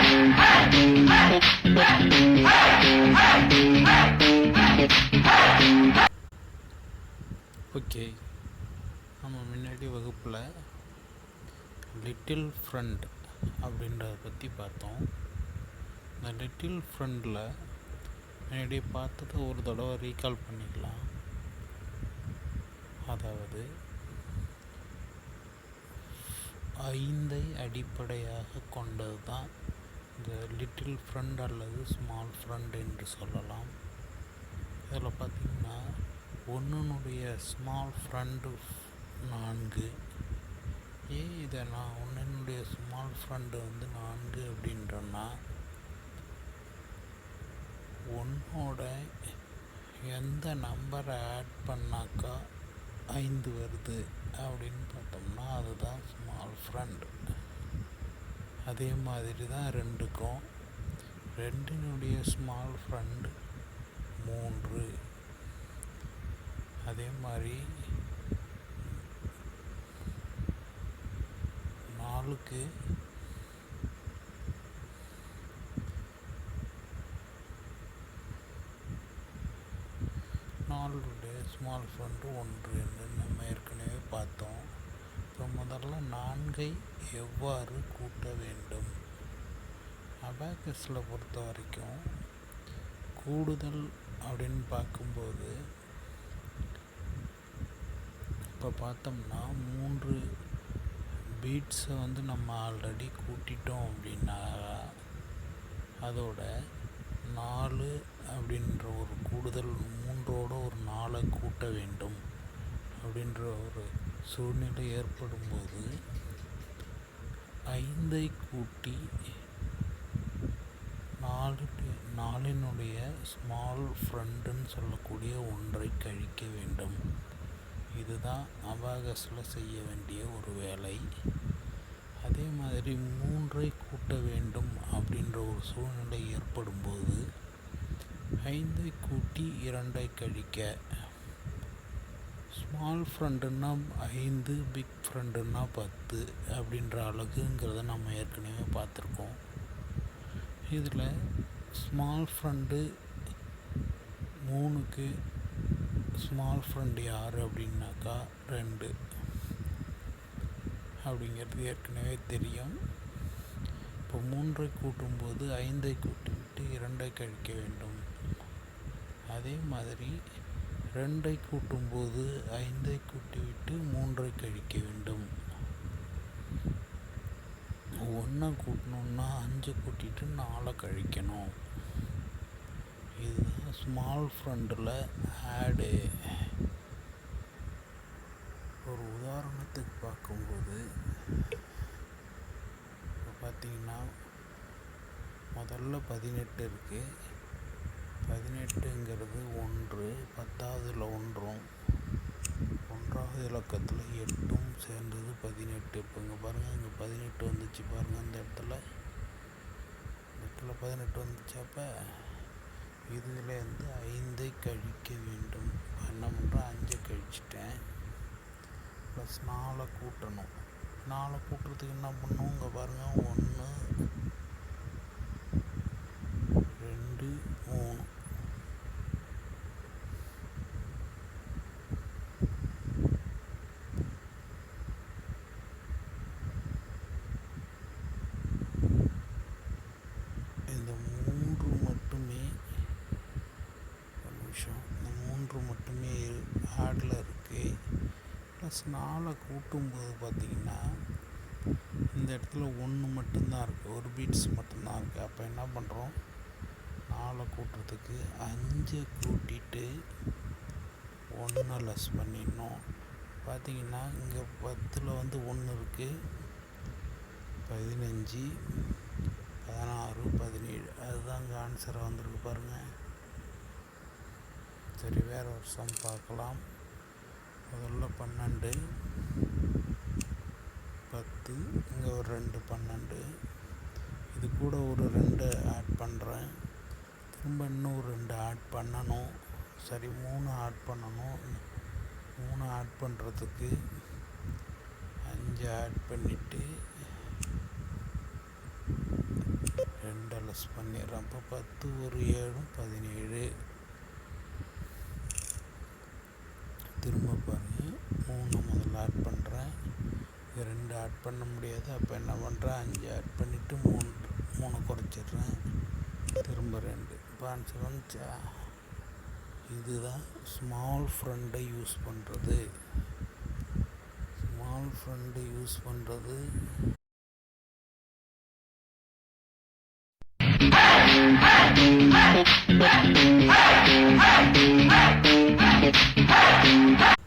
Okay, நம்ம முன்னாடி வகுப்பில் லிட்டில் ஃப்ரெண்ட் அப்படின்றத பற்றி பார்த்தோம். இந்த லிட்டில் ஃப்ரெண்டில் முன்னாடி பார்த்ததை ஒரு தடவை ரீகால் பண்ணிக்கலாம். அதாவது 5 அடிப்படையாக கொண்டது தான் இந்த லிட்டில் ஃப்ரெண்ட் அல்லது ஸ்மால் ஃப்ரெண்ட் என்று சொல்லலாம். இதில் பார்த்திங்கன்னா ஒன்றுனுடைய ஸ்மால் ஃப்ரெண்டு 4. இதை நான் ஒன்றினுடைய ஸ்மால் ஃப்ரெண்டு 4 அப்படின்றன்னா ஒன்னோட எந்த நம்பரை ஆட் பண்ணாக்கா 5 வருது அப்படின்னு பார்த்தோம்னா அதுதான் ஸ்மால் ஃப்ரெண்டு. அதே மாதிரி தான் 2க்கும் 2னுடைய ஸ்மால் ஃப்ரெண்டு 3. அதே மாதிரி 4க்கு 4னுடைய ஸ்மால் ஃப்ரெண்டு 1 என்று நம்ம ஏற்கனவே பார்த்தோம். இப்போ முதல்ல 4ஐ எவ்வாறு கூட்ட வேண்டும்? அபாக்கஸில் பொறுத்த வரைக்கும் கூடுதல் அப்படின்னு பார்க்கும்போது இப்போ பார்த்தோம்னா 3 பீட்ஸை நம்ம ஆல்ரெடி கூட்டிட்டோம் அப்படின்னா அதோட 4 அப்படின்ற ஒரு கூடுதல் 3ஓட ஒரு 4ஐ கூட்ட வேண்டும் அப்படின்ற ஒரு சூழ்நிலை ஏற்படும்போது 5ஐ கூட்டி 4னுடைய ஸ்மால் ஃப்ரெண்டுன்னு சொல்லக்கூடிய 1ஐ கழிக்க வேண்டும். இதுதான் அபாகஸில் செய்ய வேண்டிய ஒரு வேலை. அதே மாதிரி 3ஐ கூட்ட வேண்டும் அப்படின்ற ஒரு சூழ்நிலை ஏற்படும்போது 5ஐ கூட்டி 2ஐ கழிக்க, ஸ்மால் ஃப்ரெண்டுன்னா 5, பிக் ஃப்ரெண்டுன்னா 10 அப்படின்ற அழகுங்கிறத நம்ம ஏற்கனவே பார்த்துருக்கோம். இதில் ஸ்மால் ஃப்ரெண்டு 3க்கு ஸ்மால் ஃப்ரெண்டு யார் அப்படின்னாக்கா 2 அப்படிங்கிறது ஏற்கனவே தெரியும். இப்போ 3ஐ கூட்டும்போது 5ஐ கூட்டிவிட்டு 2ஐ கழிக்க வேண்டும். அதே மாதிரி 2ஐ கூட்டும்போது 5ஐ கூட்டிவிட்டு 3ஐ கழிக்க வேண்டும். 1 கூட்டணுன்னா 5 கூட்டிட்டு 4 கழிக்கணும். இதுதான் ஸ்மால் ஃப்ரெண்டில் ஆடு. ஒரு உதாரணத்துக்கு பார்க்கும்போது இப்போ பார்த்திங்கன்னா முதல்ல 18 இருக்குது. 18ங்கிறது 1, 10வதுல 1ம் 1வது இலக்கத்தில் 8ம் சேர்ந்தது 18. இப்போ இங்கே பாருங்கள், இங்கே 18 வந்துச்சு பாருங்கள். இந்த இடத்துல 18 வந்துச்சு. அப்போ இதுலேருந்து 5ஐ கழிக்க வேண்டும். என்ன பண்ணுறேன், 5ஐ கழிச்சிட்டேன். ப்ளஸ் 4 கூட்டணும். 4 கூட்டுறதுக்கு என்ன பண்ணணும், இங்கே பாருங்கள் 1, 2, 3. இந்த 3 மட்டுமே இந்த 3 மட்டுமே ஆடில் இருக்குது. ப்ளஸ் 4 கூட்டும்போது பார்த்திங்கன்னா இந்த இடத்துல 1 மட்டும்தான் இருக்குது, ஒரு பீட்ஸ் மட்டும்தான் இருக்குது. அப்போ என்ன பண்ணுறோம், 4 கூட்டுறதுக்கு 5 கூட்டிட்டு 1 லெஸ் பண்ணிடணும். பார்த்திங்கன்னா இங்கே 10ல் 1 இருக்குது, 15, 16, 17. அதுதான் இங்கே ஆன்சராக வந்திருக்கு பாருங்கள். சரி, வேறு ஒரு சம் பார்க்கலாம். முதல்ல 12, 10, இங்கே ஒரு 2, 12. இது கூட ஒரு 2 ஆட் பண்ணுறேன். திரும்ப இன்னும் 2 ஆட் பண்ணணும். சரி, 3 ஆட் பண்ணணும். 3 ஆட் பண்ணுறதுக்கு 5 ஆட் பண்ணிவிட்டு ப்ளஸ் பண்ணிடுறேன். இப்போ 10 ஒரு 7 17. திரும்ப பாருங்கள், 3 முதல்ல ஆட் பண்ணுறேன். 2 ஆட் பண்ண முடியாது. அப்போ என்ன பண்ணுறேன், 5 ஆட் பண்ணிவிட்டு 3 குறைச்சிட்றேன். திரும்ப 2. இப்போ ஆன்சர் வந்துச்சா? இதுதான் ஸ்மால் ஃப்ரெண்டை யூஸ் பண்ணுறது. ஸ்மால் ஃப்ரெண்டை யூஸ் பண்ணுறது